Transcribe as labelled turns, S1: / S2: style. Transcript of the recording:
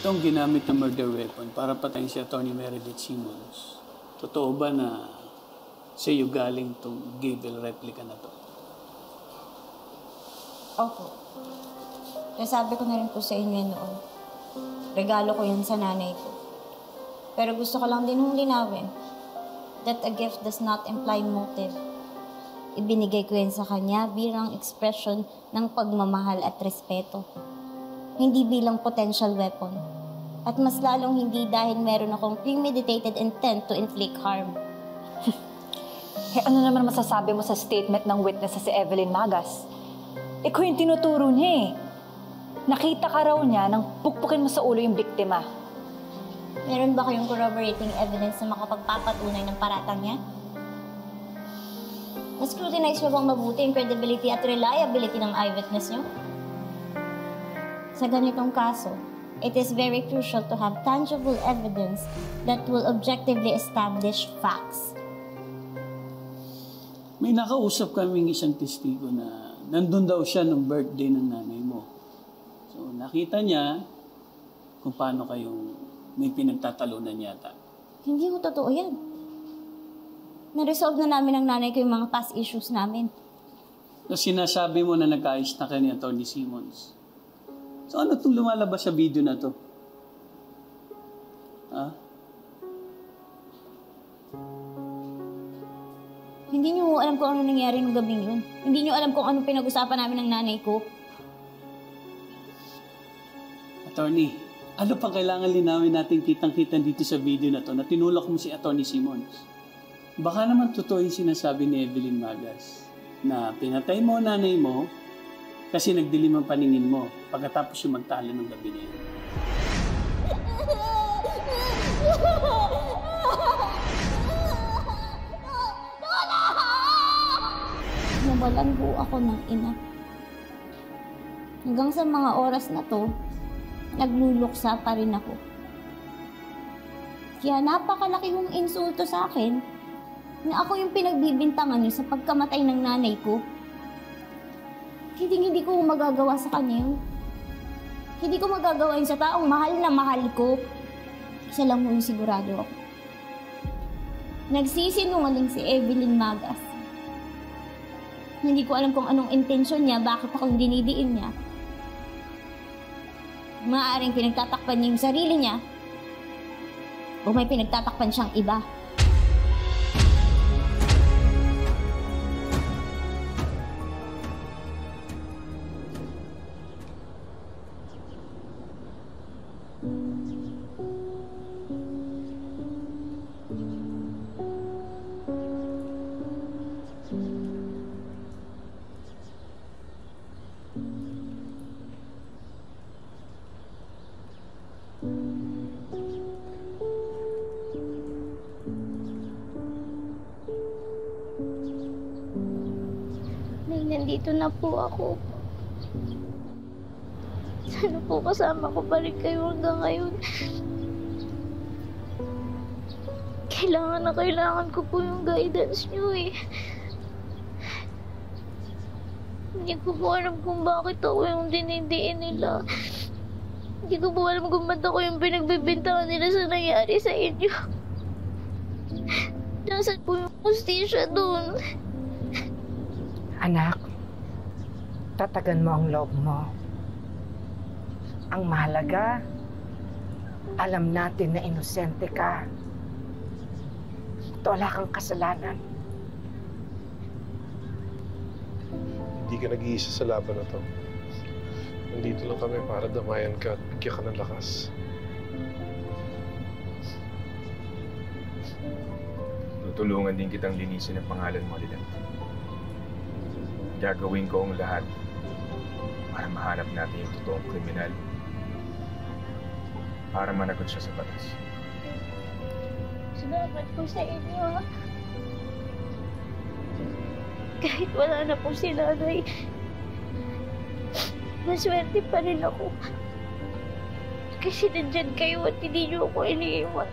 S1: Itong ginamit na murder weapon para patayin si Atty. Meredith Simmons. Totoo ba na sa iyo galing itong Gable replica na to?
S2: Opo. Kaya sabi ko na rin po sa inyo noon. Regalo ko yun sa nanay ko. Pero gusto ko lang din hong linawin that a gift does not imply motive. Ibinigay ko yan sa kanya bilang expression ng pagmamahal at respeto. Hindi bilang potential weapon. At mas lalong hindi dahil meron akong premeditated intent to inflict harm.
S3: Eh ano naman masasabi mo sa statement ng witness sa si Evelyn Magas? Ikaw yung tinuturo niya eh. Nakita ka raw niya nang pukpukin mo sa ulo yung biktima.
S2: Meron ba kayong corroborating evidence na makapagpapatunay ng paratang niya? Na-scrutinize mo bang mabuti yung credibility at reliability ng eyewitness niyo? Sa ganitong kaso, it is very crucial to have tangible evidence that will objectively establish facts.
S1: May nakausap kaming isang testigo na nandun daw siya nung birthday ng nanay mo. So nakita niya kung paano kayong may pinagtatalunan yata.
S2: Hindi ko totoo yan. Na-resolve na namin ng nanay ko yung mga past issues namin.
S1: So sinasabi mo na nagkaayos na kayo ni Atty. Simmons. So ano itong lumalabas sa video na to? Ha?
S2: Hindi niyo alam kung ano nangyari nung gabing yun. Hindi niyo alam kung anong pinag-usapan namin ng nanay ko.
S1: Attorney, ano pang kailangan linawin natin kitang-kita dito sa video na to na tinulak mo si Atty. Simmons? Baka naman totoo yung sinasabi ni Evelyn Magas na pinatay mo nanay mo kasi nagdilim ang paningin mo pagkatapos yung magtalo ng gabi na yun.
S2: Nawalan po ako ng ina. Hanggang sa mga oras na to, nagluluksa pa rin ako. Kaya napakalaki kong insulto sa akin na ako yung pinagbibintangan niyo sa pagkamatay ng nanay ko. Hindi ko magagawa sa kanya yun. Hindi ko magagawa yun sa taong mahal na mahal ko. Isa lang yung sigurado ako. Nagsisinungaling si Evelyn Magas. Hindi ko alam kung anong intensyon niya, bakit akong dinidiin niya. Maaaring pinagtatakpan niya yung sarili niya o may pinagtatakpan siyang iba. Nandito na po ako. Sana po kasama ko pa rin kayo hanggang ngayon. Kailangan ko po yung guidance niyo eh. Hindi ko po alam kung bakit ako yung dinidiin nila. Hindi ko po alam kung ba't ako yung pinagbibintangan nila sa nangyari sa inyo. Nasaan po yung hustisya doon?
S4: Anak, tatagan mo ang loob mo. Ang mahalaga, alam natin na inosente ka. At wala kang kasalanan.
S5: Hindi ka nag-iisa sa laban na to. Nandito lang kami para damayan ka at bigyan ka ng lakas.
S6: Tutulungan din kitang linisin ang pangalan mo, Lila. Gagawin ko ang lahat para mahanap natin yung totoong kriminal. Para managot siya sa batas.
S2: Salamat po sa inyo, ha? Kahit wala na po si nanay, maswerte pa rin ako. Kasi nandyan kayo at hindi niyo ako iniiwan.